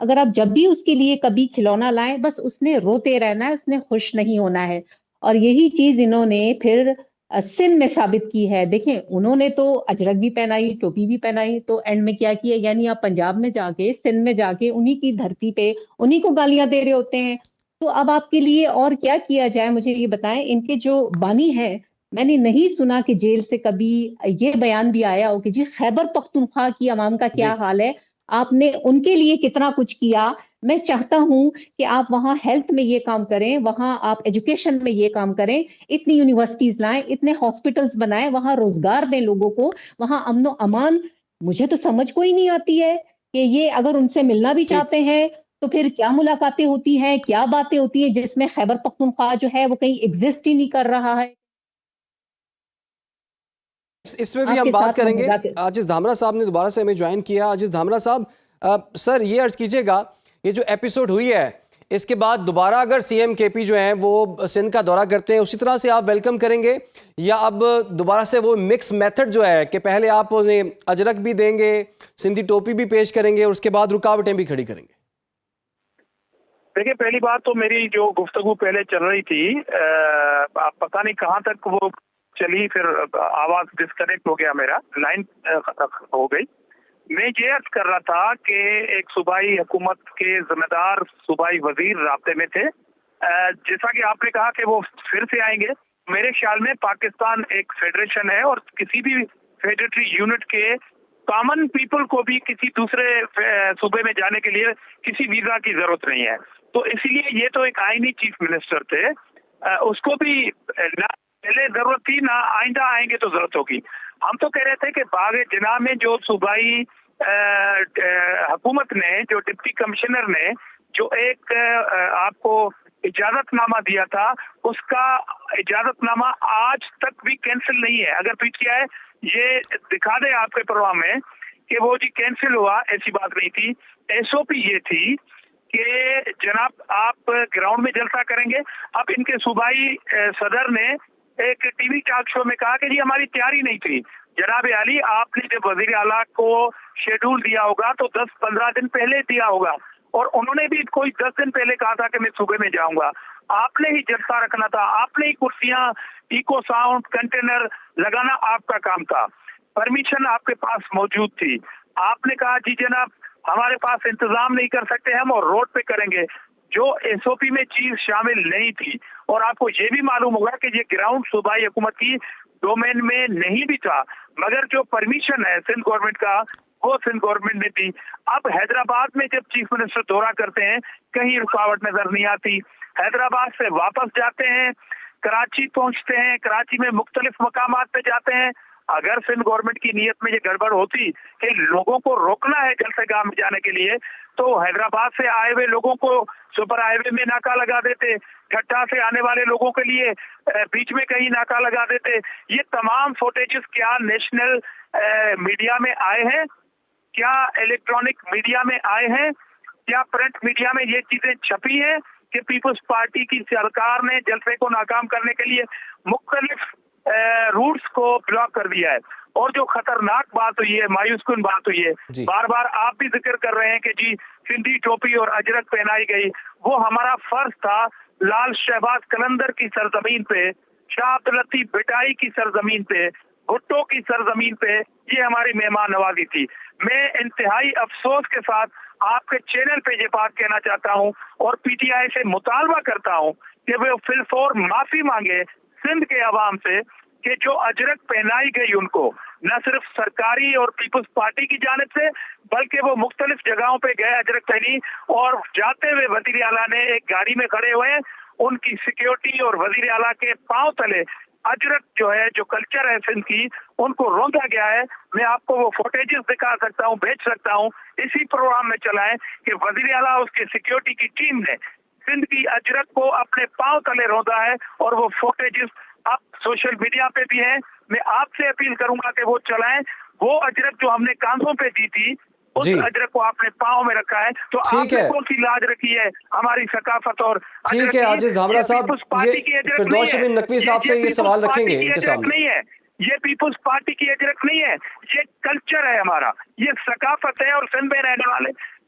اگر آپ جب بھی اس کے لیے کبھی کھلونا لائیں بس اس نے روتے رہنا ہے, اس نے خوش نہیں ہونا ہے. اور یہی چیز انہوں نے پھر سندھ میں ثابت کی ہے. دیکھیں انہوں نے تو اجرک بھی پہنائی, ٹوپی بھی پہنائی, تو اینڈ میں کیا کیا, یعنی آپ پنجاب میں جا کے, سندھ میں جا کے انہی کی دھرتی پہ انہی کو گالیاں دے رہے ہوتے ہیں. تو اب آپ کے لیے اور کیا کیا جائے, مجھے یہ بتائیں. ان کے جو بانی ہیں, میں نے نہیں سنا کہ جیل سے کبھی یہ بیان بھی آیا ہو کہ جی خیبر پختونخوا کی عوام کا جی کیا حال ہے, آپ نے ان کے لیے کتنا کچھ کیا. میں چاہتا ہوں کہ آپ وہاں ہیلتھ میں یہ کام کریں, وہاں آپ ایجوکیشن میں یہ کام کریں, اتنی یونیورسٹیز لائیں, اتنے ہاسپٹلز بنائیں, وہاں روزگار دیں لوگوں کو, وہاں امن و امان. مجھے تو سمجھ کوئی نہیں آتی ہے کہ یہ اگر ان سے ملنا بھی ٹھیک. چاہتے ہیں تو پھر کیا ملاقاتیں ہوتی ہیں, کیا باتیں ہوتی ہیں جس میں خیبر پختونخوا جو ہے وہ کہیں ایگزسٹ ہی نہیں کر رہا ہے. اس میں بھی آپ ہم کے بات ساتھ میں کریں گے. مذاکر عاجز دھامرا صاحب نے دوبارہ سے ہمیں جوائن کیا. عاجز دھامرا صاحب, سر یہ عرض کیجئے گا, یہ جو ایپیسوڈ ہوئی ہے اس کے بعد دوبارہ اگر سی ایم کے پی جو ہیں وہ سندھ کا دورہ کرتے ہیں, اسی طرح سے آپ ویلکم کریں گے, یا اب دوبارہ سے وہ مکس میتھڈ جو ہے کہ پہلے آپ انہیں اجرک بھی دیں گے, سندھی ٹوپی بھی پیش کریں گے, اور اس کے بعد رکاوٹیں بھی کھڑی کریں گے؟ دیکھیں پہلی بات تو میری جو گفتگو پہلے چل رہی تھی, پتہ نہیں کہاں تک وہ چلی, پھر آواز ڈسکنیکٹ ہو گیا, میرا لائن ہو گئی. میں یہ عرض کر رہا تھا کہ ایک صوبائی حکومت کے ذمہ دار صوبائی وزیر رابطے میں تھے. جیسا کہ آپ نے کہا کہ وہ پھر سے آئیں گے, میرے خیال میں پاکستان ایک فیڈریشن ہے, اور کسی بھی فیڈریٹری یونٹ کے کامن پیپل کو بھی کسی دوسرے صوبے میں جانے کے لیے کسی ویزا کی ضرورت نہیں ہے. تو اسی لیے یہ تو ایک آئینی چیف منسٹر تھے, اس کو بھی نہ پہلے ضرورت تھی نہ آئندہ آئیں گے تو ضرورت ہوگی. ہم تو کہہ رہے تھے کہ باغ جناح میں جو صوبائی حکومت نے, جو ڈپٹی کمشنر نے جو ایک آپ کو اجازت نامہ دیا تھا, اس کا اجازت نامہ آج تک بھی کینسل نہیں ہے. اگر پیچھے آئے یہ دکھا دیں آپ کے پروگرام میں کہ وہ جی کینسل ہوا, ایسی بات نہیں تھی. ایس او پی یہ تھی کہ جناب آپ گراؤنڈ میں جلسہ کریں گے. اب ان کے صوبائی صدر نے ایک ٹی وی ٹاک شو میں کہا کہ جی ہماری تیاری نہیں تھی. جناب عالی, آپ نے جب وزیر اعلیٰ کو شیڈول دیا ہوگا تو 10-15 دن پہلے دیا ہوگا, اور انہوں نے بھی کوئی 10 دن پہلے کہا تھا کہ میں صوبے میں جاؤں گا. آپ نے ہی جلسہ رکھنا تھا, آپ نے ہی کرسیاں, ایکو ساؤنڈ, کنٹینر لگانا آپ کا کام تھا. پرمیشن آپ کے پاس موجود تھی. آپ نے کہا جی جناب ہمارے پاس انتظام نہیں کر سکتے ہم, اور روڈ پہ کریں گے, جو ایس او پی میں چیز شامل نہیں تھی. اور آپ کو یہ بھی معلوم ہوگا کہ یہ گراؤنڈ صوبائی حکومت کی ڈومین میں نہیں بھی تھا, مگر جو پرمیشن ہے سندھ گورنمنٹ کا وہ سندھ گورنمنٹ نے دی. اب حیدرآباد میں جب چیف منسٹر دورہ کرتے ہیں کہیں رکاوٹ نظر نہیں آتی. حیدرآباد سے واپس جاتے ہیں, کراچی پہنچتے ہیں, کراچی میں مختلف مقامات پہ جاتے ہیں. اگر سندھ گورنمنٹ کی نیت میں یہ گڑبڑ ہوتی کہ لوگوں کو روکنا ہے جلسہ گاہ میں جانے کے لیے, تو حیدرآباد سے آئے ہوئے لوگوں کو سپر ہائی وے میں ناکہ لگا دیتے, ٹھٹا سے آنے والے لوگوں کے لیے بیچ میں کہیں ناکہ لگا دیتے. یہ تمام فوٹیجز کیا نیشنل میڈیا میں آئے ہیں, کیا الیکٹرانک میڈیا میں آئے ہیں, کیا پرنٹ میڈیا میں یہ چیزیں چھپی ہیں کہ پیپلز پارٹی کی سرکار نے جلسے کو ناکام کرنے کے لیے مختلف روٹس کو بلاک کر دیا ہے. اور جو خطرناک بات ہوئی ہے, مایوس کن بات ہوئی ہے, جی بار بار آپ بھی ذکر کر رہے ہیں کہ جی سندھی ٹوپی اور اجرک پہنائی گئی. وہ ہمارا فرض تھا لال شہباز قلندر کی سرزمین پہ, شاہ عبد اللطیف بٹائی کی سرزمین پہ, بھٹو کی سرزمین پہ یہ ہماری مہمان نوازی تھی. میں انتہائی افسوس کے ساتھ آپ کے چینل پہ یہ بات کہنا چاہتا ہوں اور پی ٹی آئی سے مطالبہ کرتا ہوں کہ وہ فی الفور معافی مانگے سندھ کے عوام سے کہ جو اجرک پہنائی گئی ان کو نہ صرف سرکاری اور پیپلز پارٹی کی جانب سے بلکہ وہ مختلف جگہوں پہ گئے اجرک پہنی, اور جاتے ہوئے وزیر اعلیٰ نے ایک گاڑی میں کھڑے ہوئے ان کی سیکیورٹی اور وزیر اعلیٰ کے پاؤں تلے اجرک جو ہے, جو کلچر ہے سندھ کی, ان کو روندا گیا ہے. میں آپ کو وہ فوٹیجز دکھا سکتا ہوں, بھیج سکتا ہوں, اسی پروگرام میں چلائیں کہ وزیر اعلیٰ اس کے سیکیورٹی کی ٹیم نے سندھ کی اجرک کو اپنے پاؤں تلے روندا ہے, اور وہ فوٹیجز اب سوشل میڈیا پہ بھی ہیں. میں آپ سے اپیل کروں گا کہ وہ چلائیں. وہ اجرک جو ہم نے کاندھوں پہ دی تھی اس جی اجرک کو آپ نے پاؤں میں رکھا ہے, تو آپ ٹھیک نے ہے, کون سی لاج رکھی ہے ہماری ثقافت اور ٹھیک ہے. عاجز دھامرا صاحب, پارٹی کی یہ اجرک فردوس نہیں ہے, شمیم نقوی صاحب سے یہ سوال رکھیں گے ان کے سامنے. نہیں ہے, یہ پیپلز پارٹی کی اجرک نہیں ہے, یہ کلچر ہے ہمارا, یہ ثقافت ہے, اور سندھ میں رہنے والے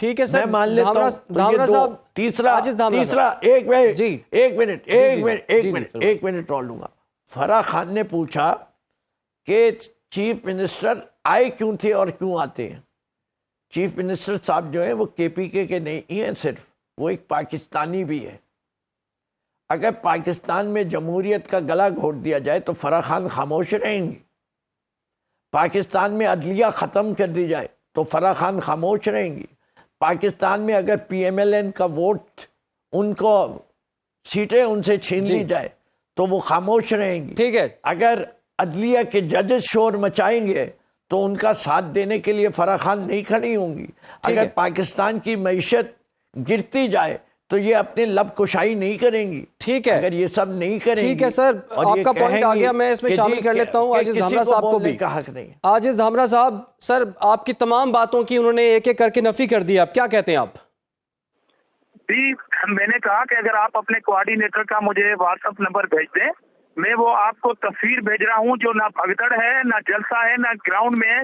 ٹھیک ہے سر، میں مان لیتا ہوں تو یہ دھامرا دو. صاحب، تیسرا ایک منٹ اور لوں گا. فرح خان نے پوچھا کہ چیف منسٹر آئے کیوں تھے اور کیوں آتے ہیں. چیف منسٹر صاحب جو ہیں وہ کے پی کے نہیں ہیں صرف، وہ ایک پاکستانی بھی ہے. اگر پاکستان میں جمہوریت کا گلا گھونٹ دیا جائے تو فرح خان خاموش رہیں گی. پاکستان میں عدلیہ ختم کر دی جائے تو فرح خان خاموش رہیں گی. پاکستان میں اگر پی ایم ایل این کا ووٹ، ان کو سیٹیں ان سے چھین لی جائے تو وہ خاموش رہیں گی. ٹھیک ہے، اگر عدلیہ کے ججز شور مچائیں گے تو ان کا ساتھ دینے کے لیے فرح خان نہیں کھڑی ہوں گی. اگر پاکستان کی معیشت گرتی جائے تو یہ اپنے لب کشائی نہیں کریں گی. ٹھیک ہے، اگر یہ سب نہیں کریں گی، ٹھیک ہے سر، آپ کا پوائنٹ آ گیا، میں اس میں شامل کر لیتا ہوں عاجز دھامرا صاحب کو بھی. عاجز دھامرا صاحب، سر آپ کی تمام باتوں کی انہوں نے ایک ایک کر کے نفی کر دی. آپ کیا کہتے ہیں؟ آپ جی، میں نے کہا کہ اگر آپ اپنے کوآرڈینیٹر کا مجھے واٹس ایپ نمبر بھیج دیں، میں وہ آپ کو تصویر بھیج رہا ہوں جو نہ بھگدڑ ہے، نہ جلسہ ہے، نہ گراؤنڈ میں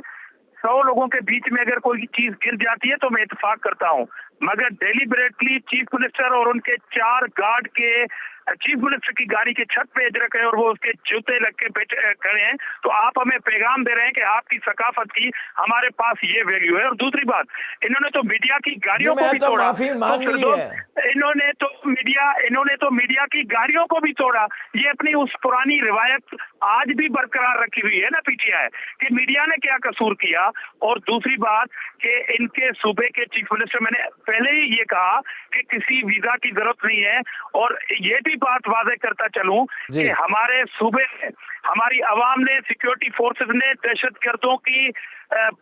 100 لوگوں کے بیچ میں اگر کوئی چیز گر جاتی ہے تو میں اتفاق کرتا ہوں، مگر ڈیلیبریٹلی چیف منسٹر اور ان کے 4 گارڈ کے چیف منسٹر کی گاڑی کے چھت پہ رکھے اور وہ اس کے جوتے لگ کے کھڑے ہیں، تو آپ ہمیں پیغام دے رہے ہیں کہ آپ کی ثقافت کی ہمارے پاس یہ ویلیو ہے. اور دوسری بات، انہوں نے تو میڈیا کی گاڑیوں کو بھی توڑا. انہوں نے تو میڈیا کی گاڑیوں کو بھی توڑا. یہ اپنی اس پرانی روایت آج بھی برقرار رکھی ہوئی ہے نا پی ٹی آئی، کہ میڈیا نے کیا قصور کیا. اور دوسری بات کہ ان کے صوبے کے چیف منسٹر، میں نے پہلے ہی یہ کہا کہ کسی ویزا کی ضرورت نہیں ہے. اور یہ بھی بات واضح کرتا چلوں کہ ہمارے صوبے میں ہماری عوام نے، سیکیورٹی فورسز نے دہشت گردوں کی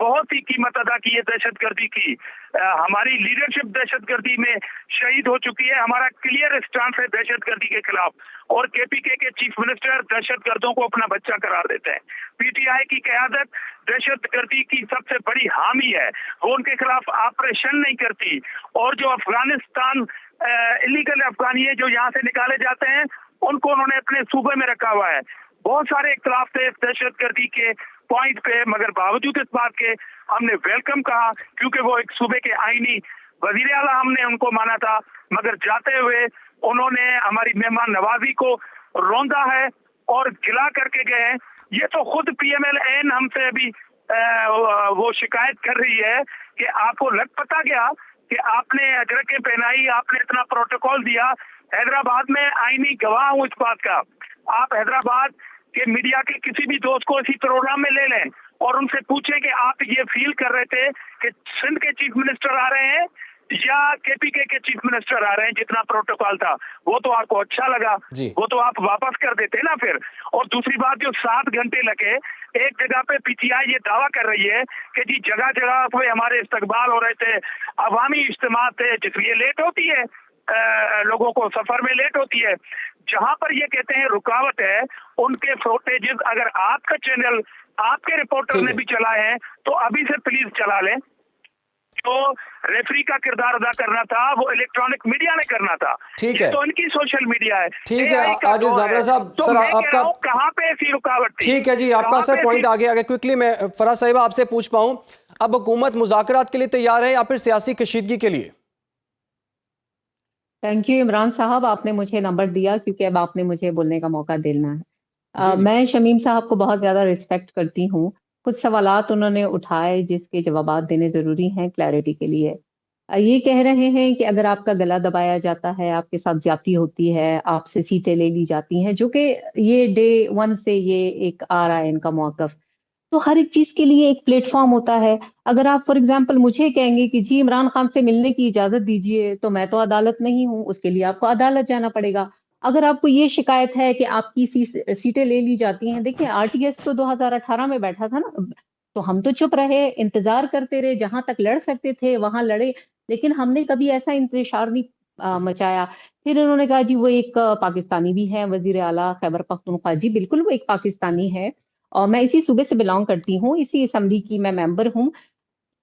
بہت ہی قیمت ادا کی ہے. دہشت گردی کی ہماری لیڈرشپ دہشت گردی میں شہید ہو چکی ہے. ہمارا کلیئر اسٹانس ہے دہشت گردی کے خلاف. اور کے پی کے چیف منسٹر دہشت گردوں کو اپنا بچہ قرار دیتے ہیں. پی ٹی آئی کی قیادت دہشت گردی کی سب سے بڑی حامی ہے، وہ ان کے خلاف آپریشن نہیں کرتی. اور جو افغانستان انلیگل افغانی ہے جو یہاں سے نکالے جاتے ہیں، ان کو انہوں نے اپنے صوبے میں رکھا ہوا ہے. بہت سارے اختلاف تھے دہشت گردی کے پوائنٹ پہ، مگر باوجود اس بات کے ہم نے ویلکم کہا، کیونکہ وہ ایک صوبے کے آئینی وزیر اعلیٰ ہم نے ان کو مانا تھا. مگر جاتے ہوئے انہوں نے ہماری مہمان نوازی کو روندا ہے اور گلا کر کے گئے ہیں. یہ تو خود پی ایم ایل این ہم سے ابھی وہ شکایت کر رہی ہے کہ آپ کو لگ پتا گیا کہ آپ نے اجرکیں پہنائی، آپ نے اتنا پروٹوکول دیا. حیدرآباد میں آئینی گواہ ہوں اس بات کا. آپ حیدرآباد کے میڈیا کے کسی بھی دوست کو اسی پروگرام میں لے لیں اور ان سے پوچھیں کہ آپ یہ فیل کر رہے تھے کہ سندھ کے چیف منسٹر آ رہے ہیں یا کے پی کے چیف منسٹر آ رہے ہیں. جتنا پروٹوکول تھا وہ تو آپ کو اچھا لگا، وہ تو آپ واپس کر دیتے نا پھر. اور دوسری بات، جو 7 گھنٹے لگے، ایک جگہ پہ پی ٹی آئی یہ دعویٰ کر رہی ہے کہ جی جگہ جگہ پہ ہمارے استقبال ہو رہے تھے، عوامی اجتماع تھے، جس لیے لیٹ ہوتی ہے، لوگوں کو سفر میں لیٹ ہوتی ہے. جہاں پر یہ کہتے ہیں رکاوٹ ہے، ان کے فوٹیجز اگر آپ کا چینل، آپ کے رپورٹر نے بھی چلائے ہیں تو ابھی سے پلیز چلا لیں. جو ریفری کا کردار ادا کرنا تھا وہ الیکٹرانک میڈیا نے کرنا تھا. ٹھیک ہے، تو ان کی سوشل میڈیا ہے. ٹھیک ہے عاجز دھامرا صاحب، سر آپ کا کہاں پہ ایسی رکاوٹ تھی؟ ٹھیک ہے جی، آپ کا سر پوائنٹ آگے آگے کوئکلی میں فرح صاحبہ آپ سے پوچھ پاؤں، اب حکومت مذاکرات کے لیے تیار ہے یا پھر سیاسی کشیدگی کے لیے؟ تھینک یو عمران صاحب، آپ نے مجھے نمبر دیا کیونکہ اب آپ نے مجھے بولنے کا موقع دینا ہے. میں شمیم صاحب کو بہت زیادہ ریسپیکٹ کرتی ہوں. کچھ سوالات انہوں نے اٹھائے جس کے جوابات دینے ضروری ہیں کلیئرٹی کے لیے. یہ کہہ رہے ہیں کہ اگر آپ کا گلا دبایا جاتا ہے، آپ کے ساتھ زیادتی ہوتی ہے، آپ سے سیٹیں لے لی جاتی ہیں، جو کہ یہ ڈے 1 سے یہ ایک آ رہا ہے ان کا موقف، تو ہر ایک چیز کے لیے ایک پلیٹ فارم ہوتا ہے. اگر آپ فار ایگزامپل مجھے کہیں گے کہ جی عمران خان سے ملنے کی اجازت دیجیے، تو میں تو عدالت نہیں ہوں، اس کے لیے آپ کو عدالت جانا پڑے گا. اگر آپ کو یہ شکایت ہے کہ آپ کی سیٹیں لے لی جاتی ہیں، دیکھیں آر ٹی ایس تو 2018 میں بیٹھا تھا نا، تو ہم تو چپ رہے، انتظار کرتے رہے، جہاں تک لڑ سکتے تھے وہاں لڑے، لیکن ہم نے کبھی ایسا انتشار نہیں مچایا. پھر انہوں نے کہا جی وہ ایک پاکستانی بھی ہے وزیر اعلیٰ خیبر پختونخوا. جی بالکل وہ ایک پاکستانی ہے اور میں اسی صوبے سے بلانگ کرتی ہوں، اسی اسمبلی کی میں ممبر ہوں.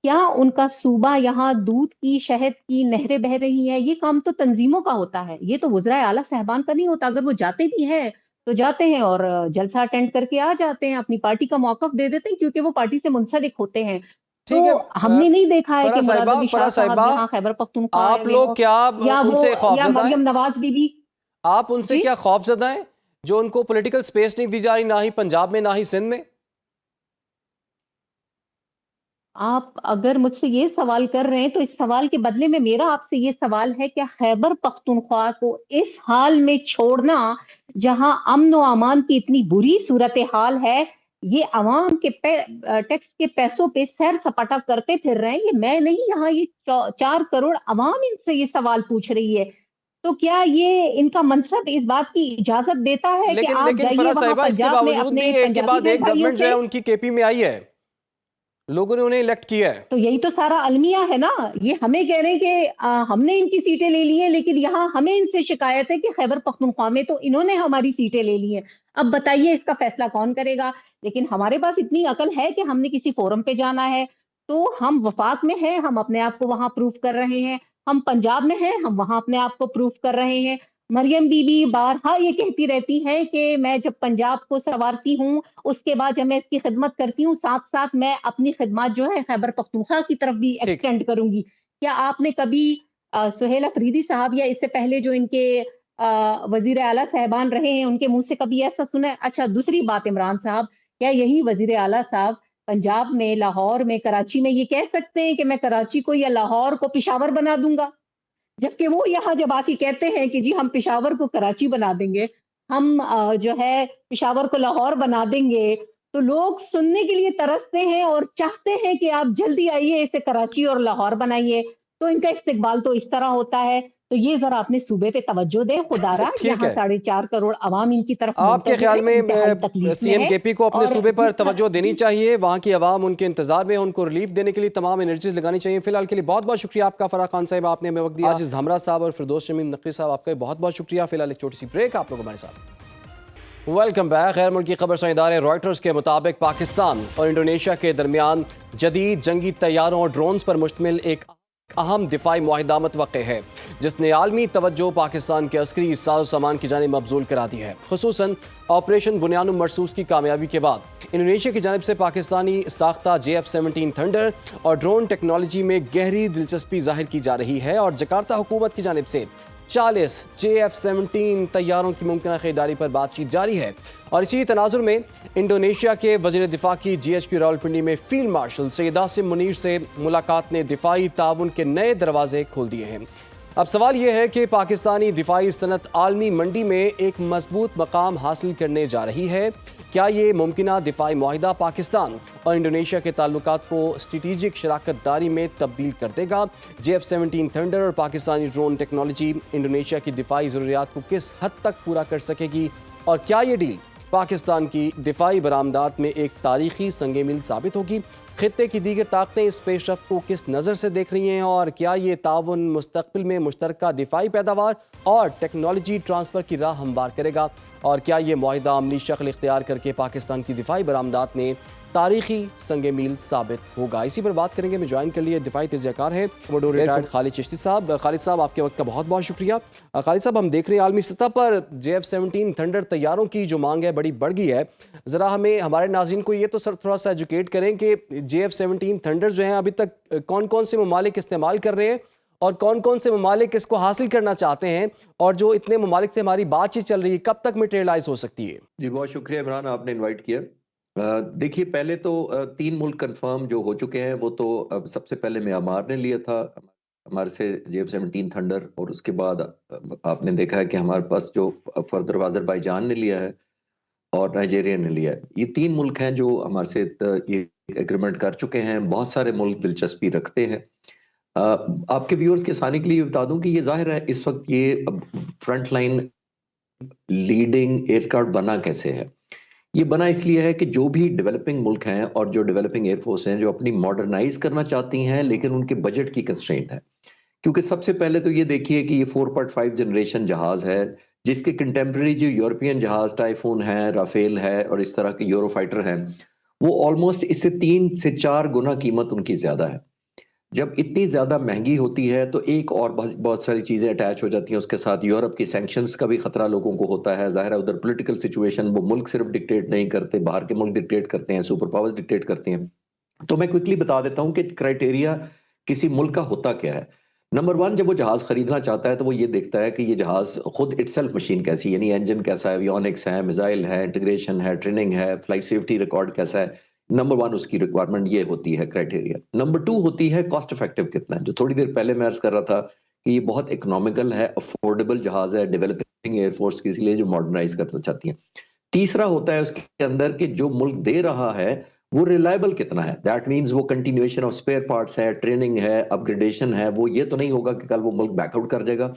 کیا ان کا صوبہ یہاں دودھ کی، شہد کی نہریں بہہ رہی ہیں؟ یہ کام تو تنظیموں کا ہوتا ہے، یہ تو وزرائے اعلیٰ صاحبان کا نہیں ہوتا. اگر وہ جاتے بھی ہیں تو جاتے ہیں اور جلسہ اٹینڈ کر کے آ جاتے ہیں، اپنی پارٹی کا موقف دے دیتے ہیں کیونکہ وہ پارٹی سے منسلک ہوتے ہیں. ٹھیک ہے تو ہم نے نہیں دیکھا ہے کہ مراد علی شاہ فراز صاحب صاحبہ، یہاں خیبر پختونخوا آپ آئے لوگ ہوں، کیا یا ان وہ سے خوف یا زدہ ہیں؟ Maryam Nawaz be be. آپ ان سے جی کیا خوف زدہ ہیں جو ان کو پولیٹیکل سپیس نہیں دی جا رہی، نہ ہی پنجاب میں نہ ہی سندھ میں؟ آپ اگر مجھ سے یہ سوال کر رہے ہیں تو اس سوال کے بدلے میں میرا آپ سے یہ سوال ہے کہ خیبر پختونخوا کو اس حال میں چھوڑنا جہاں امن و امان کی اتنی بری صورتحال ہے، یہ عوام کے ٹیکس کے پیسوں پہ سیر سپاٹا کرتے پھر رہے ہیں. یہ میں نہیں، یہاں یہ 4 کروڑ عوام ان سے یہ سوال پوچھ رہی ہے. تو کیا یہ ان کا منصب اس بات کی اجازت دیتا ہے کہ آپ لیکن جائیے فراز وہاں صاحبہ، اس کے پنجاب میں باوجود بھی اپنے ایک کے پنجابی بعد بہن ایک بھائیوں گورنمنٹ جو ہے سے؟ ان کی کے پی میں آئی ہے، لوگوں نے انہیں الیکٹ کیا ہے. تو یہی تو سارا المیہ ہے نا. یہ ہمیں کہہ رہے ہیں کہ ہم نے ان کی سیٹیں لے لی ہیں، لیکن یہاں ہمیں ان سے شکایت ہے کہ خیبر پختونخوا میں تو انہوں نے ہماری سیٹیں لے لی ہیں. اب بتائیے اس کا فیصلہ کون کرے گا؟ لیکن ہمارے پاس اتنی عقل ہے کہ ہم نے کسی فورم پہ جانا ہے تو ہم وفاق میں ہیں، ہم اپنے آپ کو وہاں پروف کر رہے ہیں. ہم پنجاب میں ہیں، ہم وہاں اپنے آپ کو پروف کر رہے ہیں. مریم بی بی بارہا یہ کہتی رہتی ہے کہ میں جب پنجاب کو سنوارتی ہوں، اس کے بعد جب میں اس کی خدمت کرتی ہوں، ساتھ ساتھ میں اپنی خدمات جو ہے خیبر پختونخوا کی طرف بھی ٹھیک. ایکسٹینڈ کروں گی. کیا آپ نے کبھی سہیل افریدی صاحب یا اس سے پہلے جو ان کے وزیر اعلیٰ صاحبان رہے ہیں ان کے منہ سے کبھی ایسا سنا ہے؟ اچھا، دوسری بات، عمران صاحب، کیا یہی وزیر اعلیٰ صاحب پنجاب میں، لاہور میں، کراچی میں یہ کہہ سکتے ہیں کہ میں کراچی کو یا لاہور کو پشاور بنا دوں گا؟ جبکہ وہ یہاں جب آ کے کہتے ہیں کہ جی ہم پشاور کو کراچی بنا دیں گے، ہم جو ہے پشاور کو لاہور بنا دیں گے، تو لوگ سننے کے لیے ترستے ہیں اور چاہتے ہیں کہ آپ جلدی آئیے، اسے کراچی اور لاہور بنائیے. تو ان کا استقبال تو اس طرح ہوتا ہے. تو یہ ذرا اپنے صوبے پہ توجہ دیں خدا را. ٹھیک یہاں ہے، 4.5 کروڑ عوام ان کی طرف آپ کے منتظر ہے، خیال میں انتہائی تکلیف سی میں ایم ہے. کے پی کو اپنے اور صوبے پر جس طرح توجہ دینی چاہیے، وہاں کی عوام ان کے انتظار میں، ان کو ریلیف دینے کے لیے تمام انرجیز لگانی چاہیے. فی الحال کے لیے بہت بہت شکریہ آپ کا فراح خان صاحب، آپ نے ہمیں وقت دیا. آج ہمراہ صاحب اور فردوس شمیم نقوی صاحب، آپ کا بہت بہت شکریہ. فی الحال ایک چھوٹی سی بریک، آپ لوگ ہمارے ساتھ. Welcome back. غیر ملکی خبر رساں ادارے رائٹرز کے مطابق پاکستان اور انڈونیشیا کے درمیان جدید جنگی طیاروں اور ڈرونز پر مشتمل ایک اہم دفاعی معاہدہ متوقع ہے، جس نے عالمی توجہ پاکستان کے عسکری ساز و سامان کی جانب مبذول کرا دی ہے. خصوصاً آپریشن بنیان مرصوص کی کامیابی کے بعد انڈونیشیا کی جانب سے پاکستانی ساختہ JF-17 تھنڈر اور ڈرون ٹیکنالوجی میں گہری دلچسپی ظاہر کی جا رہی ہے، اور جکارتا حکومت کی جانب سے 40 JF-17 طیاروں کی ممکنہ خریداری پر بات چیت جاری ہے. اور اسی تناظر میں انڈونیشیا کے وزیر دفاع کی GHQ راولپنڈی میں فیلڈ مارشل سید عاصم منیر سے ملاقات نے دفاعی تعاون کے نئے دروازے کھول دیے ہیں. اب سوال یہ ہے کہ پاکستانی دفاعی صنعت عالمی منڈی میں ایک مضبوط مقام حاصل کرنے جا رہی ہے. کیا یہ ممکنہ دفاعی معاہدہ پاکستان اور انڈونیشیا کے تعلقات کو اسٹریٹجک شراکت داری میں تبدیل کر دے گا؟ JF-17 تھنڈر اور پاکستانی ڈرون ٹیکنالوجی انڈونیشیا کی دفاعی ضروریات کو کس حد تک پورا کر سکے گی؟ اور کیا یہ ڈیل پاکستان کی دفاعی برآمدات میں ایک تاریخی سنگ میل ثابت ہوگی؟ خطے کی دیگر طاقتیں اس پیش رفت کو کس نظر سے دیکھ رہی ہیں، اور کیا یہ تعاون مستقبل میں مشترکہ دفاعی پیداوار اور ٹیکنالوجی ٹرانسفر کی راہ ہموار کرے گا؟ اور کیا یہ معاہدہ عملی شکل اختیار کر کے پاکستان کی دفاعی برآمدات میں تاریخی سنگ میل ثابت ہوگا؟ اسی پر بات کریں گے. میں جوائن کر لیے دفاعی تجزیہ کار ہے وڈو ریٹائرڈ خالد چشتی صاحب. خالد صاحب، آپ کے وقت کا بہت بہت شکریہ. خالد صاحب، ہم دیکھ رہے ہیں عالمی سطح پر JF-17 تھنڈر طیاروں کی جو مانگ ہے بڑی بڑھ گئی ہے. ذرا ہمیں، ہمارے ناظرین کو یہ تو تھوڑا سا ایجوکیٹ کریں کہ JF-17 تھنڈر جو ہیں ابھی تک کون کون سے ممالک استعمال کر رہے ہیں، اور کون کون سے ممالک اس کو حاصل کرنا چاہتے ہیں، اور جو اتنے ممالک سے ہماری بات چیت چل رہی ہے کب تک میٹیریلائز ہو سکتی ہے؟ جی بہت شکریہ عمران، آپ نے انوائٹ کیا. دیکھیے، پہلے تو 3 ملک کنفرم جو ہو چکے ہیں، وہ تو سب سے پہلے میانمار نے لیا تھا ہمارے سے JF-17 تھنڈر، اور اس کے بعد آپ نے دیکھا ہے کہ ہمارے پاس جو فردر آذربائیجان نے لیا ہے اور نائجیریا نے لیا ہے. یہ 3 ملک ہیں جو ہمارے سے یہ ایگریمنٹ کر چکے ہیں. بہت سارے ملک دلچسپی رکھتے ہیں. آپ کے ویورز کے آسانی کے لیے بتا دوں کہ یہ ظاہر ہے اس وقت یہ front line leading aircraft بنا کیسے ہے. یہ بنا اس لیے ہے کہ جو بھی ڈیولپنگ ملک ہیں اور جو ڈیولپنگ ایئر فورس ہیں جو اپنی ماڈرنائز کرنا چاہتی ہیں، لیکن ان کے بجٹ کی کنسٹرینٹ ہے. کیونکہ سب سے پہلے تو یہ دیکھیے کہ یہ 4.5 جنریشن جہاز ہے، جس کے کنٹمپرری جو یورپین جہاز ٹائفون ہے، رافیل ہے اور اس طرح کے یورو فائٹر ہیں، وہ آلموسٹ اس سے 3 سے 4 گنا قیمت ان کی زیادہ ہے. جب اتنی زیادہ مہنگی ہوتی ہے تو ایک اور بہت ساری چیزیں اٹیچ ہو جاتی ہیں اس کے ساتھ. یورپ کی سینکشنز کا بھی خطرہ لوگوں کو ہوتا ہے. ظاہر ہے ادھر پولیٹیکل سچویشن، وہ ملک صرف ڈکٹیٹ نہیں کرتے، باہر کے ملک ڈکٹیٹ کرتے ہیں، سپر پاورز ڈکٹیٹ کرتے ہیں. تو میں کوئکلی بتا دیتا ہوں کہ کرائٹیریا کسی ملک کا ہوتا کیا ہے. نمبر 1 جب وہ جہاز خریدنا چاہتا ہے تو وہ یہ دیکھتا ہے کہ یہ جہاز خود اٹ سیلف مشین کیسی، یعنی انجن کیسا ہے، ایویونکس ہے، میزائل ہے، انٹیگریشن ہے، ٹریننگ ہے، فلائٹ سیفٹی ریکارڈ کیسا ہے. نمبر 1 اس کی ریکوائرمنٹ یہ ہوتی ہے کرائٹیریا. نمبر 2 ہوتی ہے کاسٹ افیکٹو کتنا ہے، جو تھوڑی دیر پہلے میں عرض کر رہا تھا کہ یہ بہت اکنامیکل ہے، افورڈیبل جہاز ہے ڈیولپنگ ایئر فورس کے لیے جو ماڈرنائز کرنا چاہتی ہیں. تیسرا ہوتا ہے اس کے اندر کہ جو ملک دے رہا ہے وہ ریلائبل کتنا ہے. دیٹ مینز وہ کنٹینیویشن آف اسپیئر پارٹس ہے، ٹریننگ ہے، اپ گریڈیشن ہے. وہ یہ تو نہیں ہوگا کہ کل وہ ملک بیک آؤٹ کر جائے گا،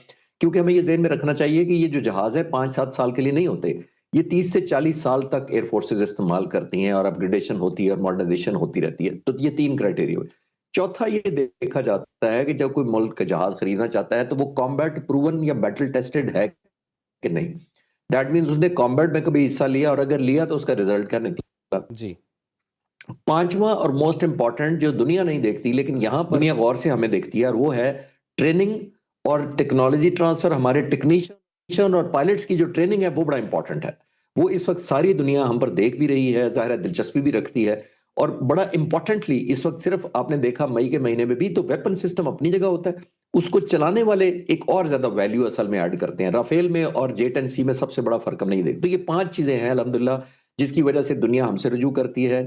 کیونکہ ہمیں یہ ذہن میں رکھنا چاہیے کہ یہ جو جہاز ہے 5-7 سال کے لیے نہیں ہوتے، یہ 30 سے 40 سال تک ایئر فورسز استعمال کرتی ہیں اور اپ گریڈیشن ہوتی ہے اور ماڈرنائزیشن ہوتی رہتی ہے. تو یہ 3 کرائٹیریا ہوئے. چوتھا یہ دیکھا جاتا ہے کہ جب کوئی ملک کا جہاز خریدنا چاہتا ہے تو وہ کامبیٹ پروون یا بیٹل ٹیسٹڈ ہے کہ نہیں. دیٹ مینز اس نے کامبیٹ میں کبھی حصہ لیا، اور اگر لیا تو اس کا ریزلٹ کیا نکلا. جی. 5واں اور موسٹ امپورٹنٹ جو دنیا نہیں دیکھتی لیکن یہاں پر دنیا غور سے ہمیں دیکھتی ہے، اور وہ ہے ٹریننگ اور ٹیکنالوجی ٹرانسفر. ہمارے ٹیکنیشین اور پائلٹس کی جو ٹریننگ ہے وہ بڑا امپورٹنٹ ہے. وہ اس وقت ساری دنیا ہم پر دیکھ بھی رہی ہے، ظاہر ہے دلچسپی بھی رکھتی ہے. اور بڑا امپورٹنٹلی اس وقت صرف آپ نے دیکھا مئی کے مہینے میں بھی تو ویپن سسٹم اپنی جگہ ہوتا ہے، اس کو چلانے والے ایک اور زیادہ ویلیو اصل میں ایڈ کرتے ہیں. رافیل میں اور J-10C میں سب سے بڑا فرق ہم نہیں دیکھتے. تو یہ 5 چیزیں ہیں الحمدللہ جس کی وجہ سے دنیا ہم سے رجوع کرتی ہے.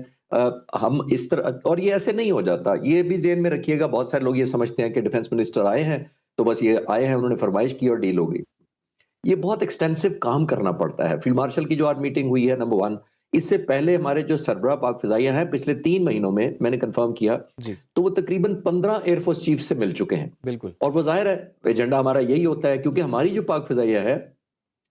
ہم اس طرح، اور یہ ایسے نہیں ہو جاتا، یہ بھی ذہن میں رکھیے گا. بہت سارے لوگ یہ سمجھتے ہیں کہ ڈیفنس منسٹر آئے ہیں تو بس یہ آئے ہیں، انہوں نے فرمائش کی اور ڈیل ہو گئی. یہ بہت ایکسٹینسو کام کرنا پڑتا ہے. فیلڈ مارشل کی جو آج میٹنگ ہوئی ہے نمبر 1، اس سے پہلے ہمارے جو سربراہ پاک فضائیہ ہیں پچھلے 3 مہینوں میں میں نے کنفرم کیا جی. تو وہ تقریباً 15 ایئر فورس چیف سے مل چکے ہیں. بالکل. اور وہ ظاہر ہے ایجنڈا ہمارا یہی ہوتا ہے، کیونکہ ہماری جو پاک فضائیہ ہے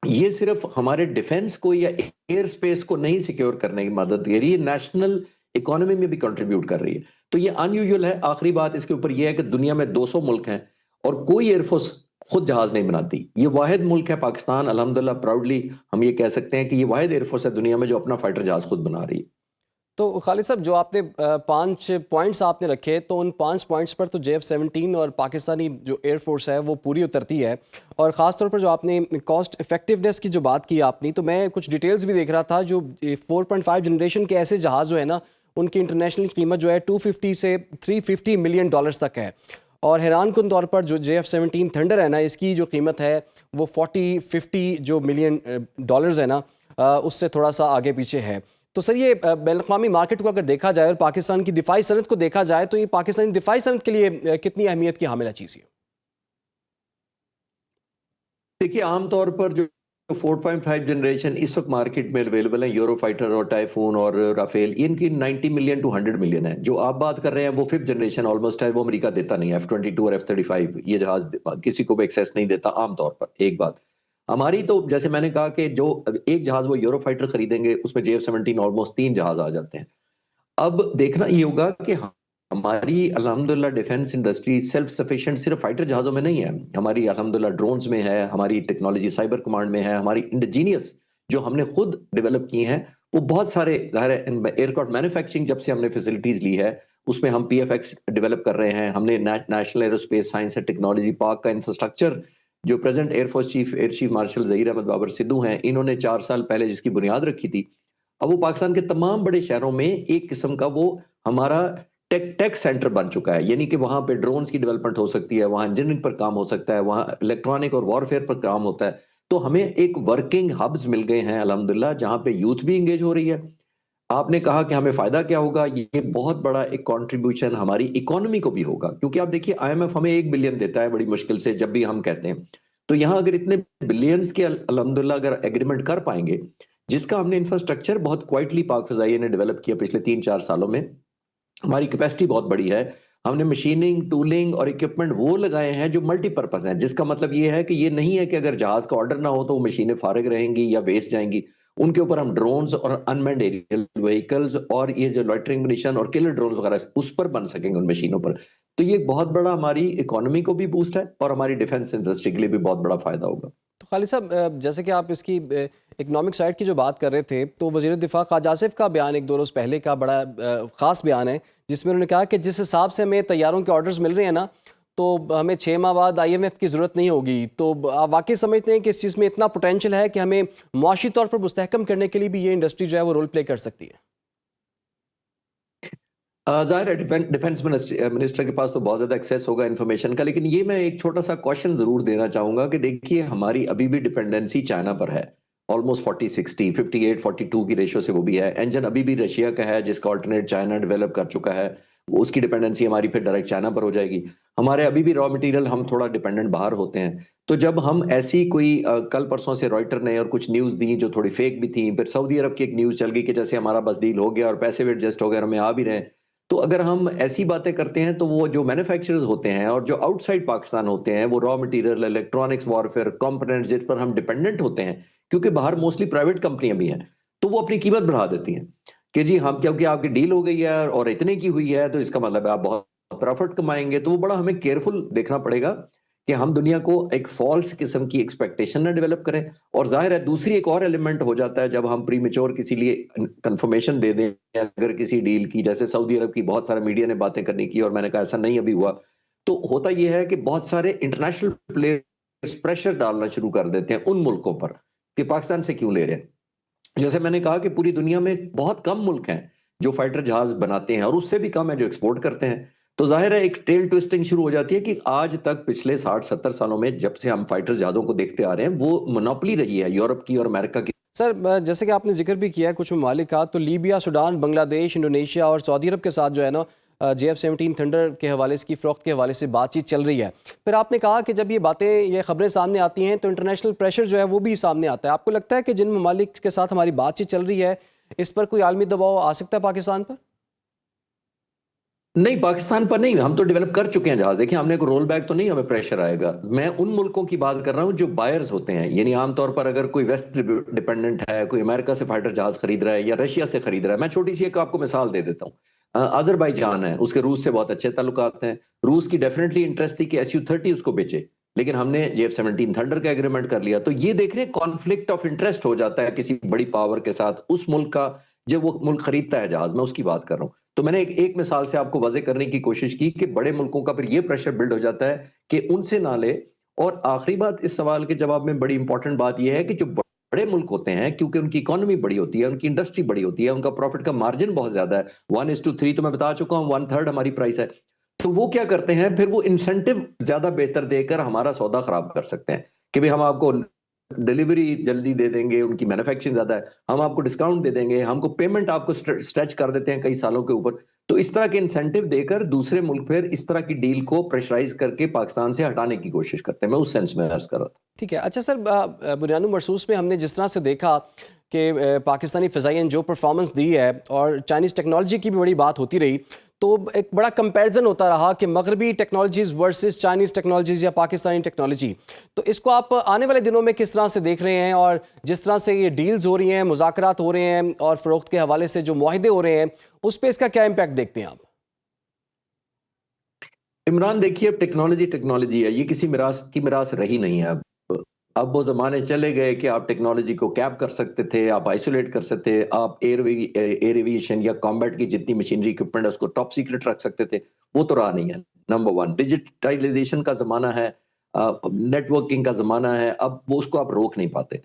یہ صرف ہمارے ڈیفنس کو یا ایئر سپیس کو نہیں سیکیور کرنے کی مدد دے رہی ہے، نیشنل اکانومی میں بھی کنٹریبیوٹ کر رہی ہے. تو یہ ان یوزول ہے. آخری بات اس کے اوپر یہ ہے کہ دنیا میں 200 ملک ہیں اور کوئی ایئر فورس خود جہاز نہیں بناتی. یہ واحد ملک ہے پاکستان، الحمدللہ پراؤڈلی ہم یہ کہہ سکتے ہیں کہ یہ واحد ایئر فورس ہے دنیا میں جو اپنا فائٹر جہاز خود بنا رہی ہے. تو خالد صاحب جو آپ نے 5 پوائنٹس آپ نے رکھے، تو ان 5 پوائنٹس پر تو JF-17 اور پاکستانی جو ایئر فورس ہے وہ پوری اترتی ہے. اور خاص طور پر جو آپ نے کاسٹ افیکٹونیس کی جو بات کی آپ نے، تو میں کچھ ڈیٹیلز بھی دیکھ رہا تھا. جو 4.5 جنریشن کے ایسے جہاز جو ہے نا، ان کی انٹرنیشنل قیمت جو ہے 250 سے 350 ملین ڈالرز تک ہے. اور حیران کن طور پر جو JF-17 تھنڈر ہے نا، اس کی جو قیمت ہے وہ 40-50 جو ملین ڈالرز ہے نا، اس سے تھوڑا سا آگے پیچھے ہے. تو سر یہ بین الاقوامی مارکیٹ کو اگر دیکھا جائے اور پاکستان کی دفاعی صنعت کو دیکھا جائے تو یہ پاکستانی دفاعی صنعت کے لیے کتنی اہمیت کی حامل چیز ہے؟ دیکھیے عام طور پر جو 4.5 جنریشن اس وقت مارکیٹ میں اویلیبل ہیں، یورو فائٹر اور ٹائفون اور رافیل، ان کی 90 ملین ٹو 100 ملین ہے. جو آپ بات کر رہے ہیں وہ 5th جنریشن آلموسٹ ہے، وہ امریکہ دیتا نہیں ہے. F-22 اور F-35 یہ جہاز کسی کو بھی ایکسیس نہیں دیتا عام طور پر. ایک بات ہماری تو جیسے میں نے کہا کہ جو ایک جہاز وہ یورو فائٹر خریدیں گے اس میں JF-17 آلموسٹ 3 جہاز آ جاتے ہیں. اب دیکھنا یہ ہوگا کہ ہماری الحمدللہ ڈیفنس انڈسٹری سیلف سفیشینٹ صرف فائٹر جہازوں میں نہیں ہے. ہماری الحمدللہ ڈرونز میں ہے، ہماری ٹیکنالوجی سائبر کمانڈ میں ہے، ہماری انڈیجینیس جو ہم نے خود ڈیولپ کی ہیں وہ بہت سارے ظاہر ہے. ایئرکرافٹ مینوفیکچرنگ جب سے ہم نے فیسلٹیز لی ہے اس میں ہم PFX ڈیولپ کر رہے ہیں. ہم نے national aerospace science and technology park کا انفراسٹرکچر، جو present air force chief air chief marshal Zaheer Ahmed Babar Sidhu ہیں، انہوں نے 4 سال پہلے جس کی بنیاد رکھی تھی، اب وہ پاکستان کے تمام بڑے شہروں میں ایک قسم کا وہ ہمارا ٹیک سینٹر بن چکا ہے. یعنی کہ وہاں پہ ڈرونز کی ڈیولپمنٹ ہو سکتی ہے، وہاں انجینئرنگ پر کام ہو سکتا ہے، وہاں الیکٹرانک اور وارفیئر پر کام ہوتا ہے. تو ہمیں ایک ورکنگ ہبز مل گئے ہیں الحمدللہ جہاں پہ یوتھ بھی انگیج ہو رہی ہے. آپ نے کہا کہ ہمیں فائدہ کیا ہوگا، یہ بہت بڑا ایک کنٹریبیوشن ہماری اکانومی کو بھی ہوگا، کیونکہ آپ دیکھیے IMF ہمیں 1 بلین دیتا ہے بڑی مشکل سے جب بھی ہم کہتے ہیں. تو یہاں اگر اتنے بلینز کے الحمدللہ اگر ایگریمنٹ کر پائیں گے، جس کا ہم نے انفراسٹرکچر بہت کوائٹلی پاک فضائیہ نے ڈیولپ کیا پچھلے 3-4 سالوں میں، ہماری کیپیسٹی بہت بڑی ہے. ہم نے مشیننگ، ٹولنگ اور اکوپمنٹ وہ لگائے ہیں جو ملٹی پرپز ہیں، جس کا مطلب یہ ہے کہ یہ نہیں ہے کہ اگر جہاز کا آرڈر نہ ہو تو وہ مشینیں فارغ رہیں گی یا ویسٹ جائیں گی. ان کے اوپر ہم ڈرونز اور انمینڈ ایریل وہیکلز اور یہ جو لوئٹرنگ منیشن اور کلر ڈرونز وغیرہ اس پر بن سکیں گے ان مشینوں پر. تو یہ ایک بہت بڑا ہماری اکانومی کو بھی بوسٹ ہے اور ہماری ڈیفنس انڈسٹری کے لیے بھی بہت بڑا فائدہ ہوگا. تو خالد صاحب جیسے کہ آپ اس کی اکنامک سائڈ کی جو بات کر رہے تھے، تو وزیر دفاع خواجہ آصف کا بیان 1-2 روز پہلے کا بڑا خاص بیان ہے، جس میں انہوں نے کہا کہ جس حساب سے ہمیں طیاروں کے آرڈرز مل رہے ہیں نا، تو ہمیں 6 ماہ بعد IMF کی ضرورت نہیں ہوگی. تو آپ واقعی سمجھتے ہیں کہ اس چیز میں اتنا پوٹینشیل ہے کہ ہمیں معاشی طور پر مستحکم کرنے کے لیے بھی یہ انڈسٹری جو ہے وہ رول پلے کر سکتی ہے؟ ظاہر ہے ڈیفینس منسٹر کے پاس تو بہت زیادہ ایکسیس ہوگا انفارمیشن کا، لیکن یہ میں ایک چھوٹا سا کوشچن ضرور دینا چاہوں گا کہ دیکھیے ہماری ابھی بھی ڈپینڈنسی چائنا پر ہے، آلموسٹ 40-60 58-42 کی ریشو سے وہ بھی ہے. انجن ابھی بھی رشیا کا ہے جس کا آلٹرنیٹ چائنا ڈیولپ کر چکا ہے، اس کی ڈپینڈنسی ہماری پھر ڈائریکٹ چائنا پر ہو جائے گی. ہمارے ابھی بھی را مٹیریل ہم تھوڑا ڈپینڈنٹ باہر ہوتے ہیں. تو جب ہم ایسی کوئی کل پرسوں سے رائٹر نے اور کچھ نیوز دی جو تھوڑی فیک بھی تھیں، پھر سعودی عرب کی ایک نیوز چل گئی کہ جیسے ہمارا بس ڈیل ہو گیا اور پیسے بھی ایڈجسٹ ہو گئے اور ہمیں آ بھی رہے ہیں. تو اگر ہم ایسی باتیں کرتے ہیں تو وہ جو مینوفیکچررز ہوتے ہیں اور جو آؤٹ سائڈ پاکستان ہوتے ہیں، وہ raw material, electronics warfare, components جس پر ہم ڈپینڈنٹ ہوتے ہیں، کیونکہ باہر موسٹلی پرائیویٹ کمپنیاں بھی ہیں، تو وہ اپنی قیمت بڑھا دیتی ہیں کہ جی ہم کیونکہ آپ کی ڈیل ہو گئی ہے اور اتنے کی ہوئی ہے تو اس کا مطلب ہے آپ بہت پروفٹ کمائیں گے. تو وہ بڑا ہمیں کیئرفل دیکھنا پڑے گا کہ ہم دنیا کو ایک فالس قسم کی ایکسپیکٹیشن نہ ڈیولپ کریں. اور ظاہر ہے دوسری ایک اور ایلیمنٹ ہو جاتا ہے جب ہم پری میچور کسی لیے کنفرمیشن دے دیں اگر کسی ڈیل کی، جیسے سعودی عرب کی بہت سارے میڈیا نے باتیں کرنے کی اور میں نے کہا ایسا نہیں ابھی ہوا. تو ہوتا یہ ہے کہ بہت سارے انٹرنیشنل پلیئرز پریشر ڈالنا شروع کر دیتے ہیں ان ملکوں پر کہ پاکستان سے کیوں لے رہے ہیں. جیسے میں نے کہا کہ پوری دنیا میں بہت کم ملک ہیں جو فائٹر جہاز بناتے ہیں اور اس سے بھی کم ہے جو ایکسپورٹ کرتے ہیں. تو ظاہر ہے ایک ٹیل ٹوسٹنگ شروع ہو جاتی ہے کہ آج تک پچھلے 60-70 سالوں میں جب سے ہم فائٹر جہازوں کو دیکھتے آ رہے ہیں وہ مونوپلی رہی ہے یورپ کی اور امریکہ کی. سر جیسے کہ آپ نے ذکر بھی کیا ہے کچھ ممالک کا، تو لیبیا، سوڈان، بنگلہ دیش، انڈونیشیا اور سعودی عرب کے ساتھ جو ہے نا JF-17 تھنڈر کے حوالے سے، کی فروخت کے حوالے سے بات چیت چل رہی ہے. پھر آپ نے کہا کہ جب یہ باتیں، یہ خبریں سامنے آتی ہیں تو انٹرنیشنل پریشر جو ہے وہ بھی سامنے آتا ہے. آپ کو لگتا ہے کہ جن ممالک کے ساتھ ہماری بات چیت چل رہی ہے اس پر کوئی عالمی دباؤ آ سکتا ہے پاکستان پر؟ نہیں، پاکستان پر نہیں، ہم تو ڈیولپ کر چکے ہیں جہاز. دیکھیں ہم نے کوئی رول بیک تو نہیں ہمیں پریشر آئے گا. میں ان ملکوں کی بات کر رہا ہوں جو بائرز ہوتے ہیں، یعنی عام طور پر اگر کوئی ویسٹ ڈیپینڈنٹ ہے، کوئی امریکہ سے فائٹر جہاز خرید رہا ہے یا رشیا سے خرید رہا ہے. میں چھوٹی سی ایک آپ کو مثال دے دیتا ہوں. آذربائیجان ہے، اس کے روس سے بہت اچھے تعلقات ہیں. روس کی ڈیفینیٹلی انٹرسٹ تھی کہ SU-30 اس کو بیچے، لیکن ہم نے JF-17 تھنڈر کا ایگریمنٹ کر لیا. تو یہ دیکھ رہے کانفلکٹ آف انٹرسٹ ہو جاتا ہے کسی بڑی پاور کے ساتھ اس ملک کا جب وہ ملک خریدتا ہے جہاز. میں اس کی بات کر رہا ہوں. تو میں نے ایک مثال سے آپ کو واضح کرنے کی کوشش کی کہ بڑے ملکوں کا پھر یہ پریشر بلڈ ہو جاتا ہے کہ ان سے نہ لے. اور آخری بات اس سوال کے جواب میں بڑی امپورٹنٹ بات یہ ہے کہ جو بڑے ملک ہوتے ہیں کیونکہ ان کی اکانومی بڑی ہوتی ہے، ان کی انڈسٹری بڑی ہوتی ہے، ان کا پروفٹ کا مارجن بہت زیادہ ہے، 1:3 تو میں بتا چکا ہوں، 1/3 ہماری پرائس ہے. تو وہ کیا کرتے ہیں پھر وہ انسینٹو زیادہ بہتر دے کر ہمارا سودا خراب کر سکتے ہیں کہ بھئی ہم آپ کو ڈیلیوری جلدی دے دیں گے، ان کی مینوفیکچرنگ زیادہ ہے، ہم آپ کو ڈسکاؤنٹ دے دیں گے، ہم کو پیمنٹ آپ کو سٹریچ کر دیتے ہیں کئی سالوں کے اوپر. تو اس طرح کے انسینٹو دے کر دوسرے ملک پھر اس طرح کی ڈیل کو پریشرائز کر کے پاکستان سے ہٹانے کی کوشش کرتے ہیں. میں اس سینس میں عرض کر رہا تھا. ٹھیک ہے. اچھا سر، بنیانو مرسوس میں ہم نے جس طرح سے دیکھا کہ پاکستانی فضائیہ نے جو پرفارمنس دی ہے اور چائنیز ٹیکنالوجی کی بھی بڑی بات ہوتی رہی، تو ایک بڑا کمپیریزن ہوتا رہا کہ مغربی ٹیکنالوجیز ورسز چائنیز ٹیکنالوجیز یا پاکستانی ٹیکنالوجی. تو اس کو آپ آنے والے دنوں میں کس طرح سے دیکھ رہے ہیں؟ اور جس طرح سے یہ ڈیلز ہو رہی ہیں، مذاکرات ہو رہے ہیں اور فروخت کے حوالے سے جو معاہدے ہو رہے ہیں، اس پہ اس کا کیا امپیکٹ دیکھتے ہیں آپ؟ عمران دیکھیے اب ٹیکنالوجی ہے، یہ کسی میراث رہی نہیں ہے. اب وہ زمانے چلے گئے کہ آپ ٹیکنالوجی کو کیپ کر سکتے تھے، آپ آئسولیٹ کر سکتے تھے، آپ ایئر ایویشن یا کمبیٹ کی جتنی مشینری اکوپمنٹ ہے اس کو ٹاپ سیکرٹ رکھ سکتے تھے. وہ تو رہا نہیں ہے. نمبر 1 ڈیجیٹائلائزیشن کا زمانہ ہے، نیٹ ورکنگ کا زمانہ ہے. اب وہ اس کو آپ روک نہیں پاتے.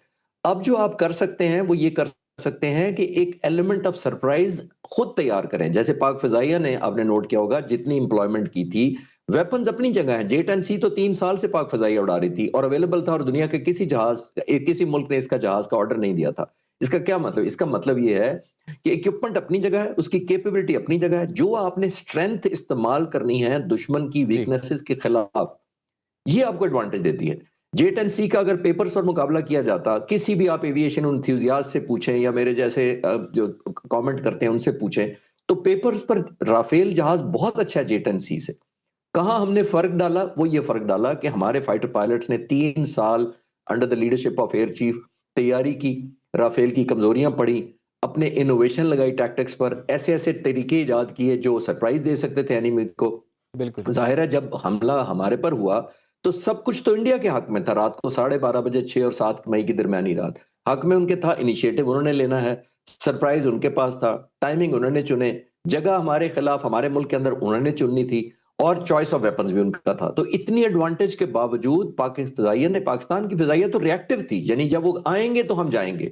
اب جو آپ کر سکتے ہیں وہ یہ کر سکتے ہیں کہ ایک ایلیمنٹ آف سرپرائز خود تیار کریں. جیسے پاک فضائیہ نے آپ نے نوٹ کیا ہوگا جتنی امپلائمنٹ کی تھی، ویپنز اپنی جگہ ہیں. J-10C تو 3 سال سے پاک فضائیہ اڑا رہی تھی اور اویلیبل تھا، اور دنیا کے کسی ملک نے اس کا جہاز کا آرڈر نہیں دیا تھا. اس کا کیا مطلب؟ اس کا مطلب یہ ہے کہ ایکوپمنٹ اپنی جگہ ہے، اس کی کیپیبلٹی اپنی جگہ ہے. جو آپ نے اسٹرینتھ استعمال کرنی ہے دشمن کی ویکنسز کے خلاف، یہ آپ کو ایڈوانٹیج دیتی ہے. J-10C کا اگر پیپرز پر مقابلہ کیا جاتا، کسی بھی آپ ایویشن انتھیوزیاسٹ سے پوچھیں یا میرے جیسے جو کامنٹ کرتے ہیں ان سے پوچھیں، تو پیپرز پر رافیل جہاز بہت اچھا ہے J-10C سے. کہاں ہم نے فرق ڈالا؟ وہ یہ فرق ڈالا کہ ہمارے فائٹر پائلٹس نے 3 سال under the leadership of air chief تیاری کی، رافیل کی کمزوریاں پڑھی، اپنے انوویشن لگائی ٹیکٹکس پر، ایسے طریقے ایجاد کیے جو سرپرائز دے سکتے تھے اینیمی کو. بالکل ظاہر ہے جب حملہ ہمارے پر ہوا تو سب کچھ تو انڈیا کے حق میں تھا. رات کو 12:30 بجے 6 اور 7 مئی کی درمیانی رات حق میں ان کے تھا. انیشیٹو انہوں نے لینا ہے، سرپرائز ان کے پاس تھا، ٹائمنگ انہوں نے چنے، جگہ ہمارے خلاف ہمارے ملک کے اندر انہوں نے چننی تھی، اور چوائس آف ویپنز بھی ان کا تھا. تو اتنی ایڈوانٹیج کے باوجود پاکستان کی فضائیہ تو ریئیکٹیو تھی، یعنی جب وہ آئیں گے تو ہم جائیں گے.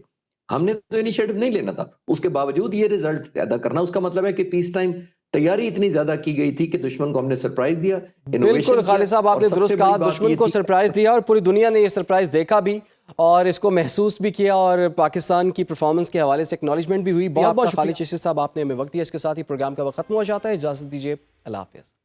ہم نے تو انیشیٹو نہیں لینا تھا. اس کے باوجود یہ ریزلٹ پیدا کرنا، اس کا مطلب ہے کہ پیس ٹائم تیاری اتنی زیادہ کی گئی تھی کہ دشمن کو ہم نے سرپرائز دیا. بالکل خالد صاحب آپ نے درست کہا, دشمن کو سرپرائز دیا اور پوری دنیا نے یہ سرپرائز دیکھا بھی اور اس کو محسوس بھی کیا, اور پاکستان کی پرفارمنس کے حوالے سے ایکنالجمنٹ بھی ہوئی. بہت بہت خالد چشتی صاحب آپ نے ہمیں وقت دیا. اس کے ساتھ ہی پروگرام کا وقت ختم ہو جاتا ہے. اجازت دیجیے, اللہ حافظ.